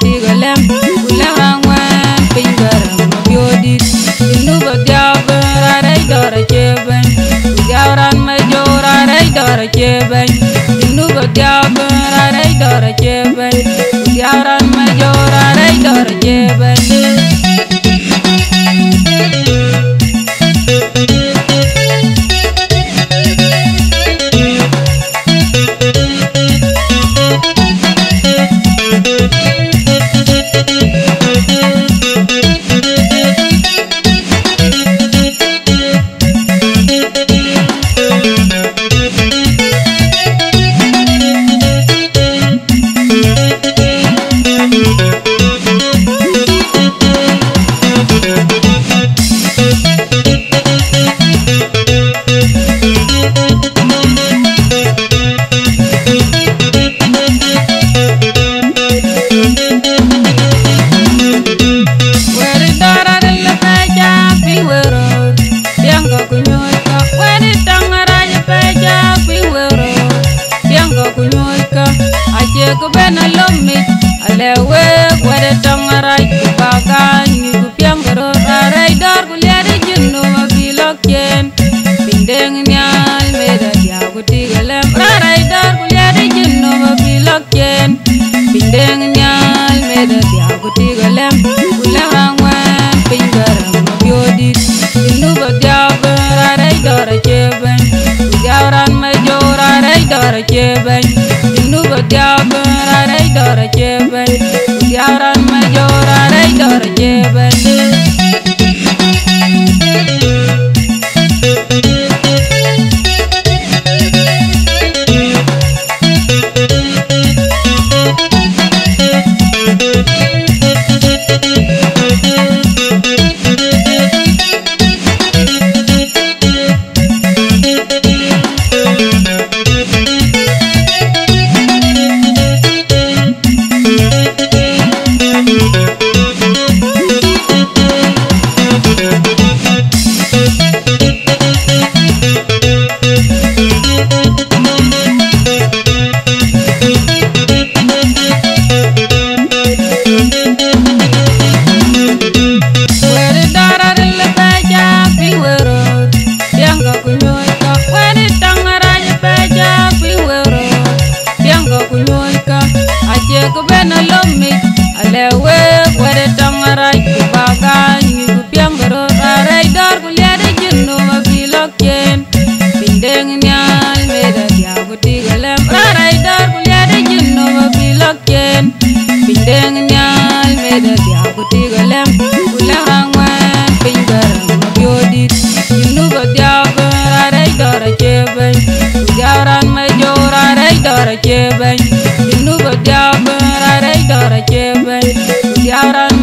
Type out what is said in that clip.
tigalem ulangwan pingaram biodi inu bagyaban rarai dora cheben ujauran majora rarai dora cheben inu bagyaban rarai dora cheben ujauran majora rarai dora cheben ko bena lomi alewe kwade tangarai kubagan nyugu piangaro rarai dar kuliade jinno mabilokyen pindeng nyal meda diago tigalem rarai dar kuliade jinno mabilokyen pindeng nyal meda diago tigalem ulangwan pingaram mabiodi jinno bagyabe rarai dar cheben ujauran majora rarai dar cheben jinno bagyabe rarai dora cheben ujauran majora rarai dora cheben ko bena lomi alewe kwade tangarai kubagan nyugu piangaro rarai dar kuliade jinno mabilokyen pindeng nyal meda diago tigalem rarai dar kuliade jinno mabilokyen pindeng nyal meda diago tigalem ulangwan pingaram mabiodi jinno bagyabe rarai dora cheben ujauran majora rarai dora cheben jinno bagyabe rarai dora cheben ujauran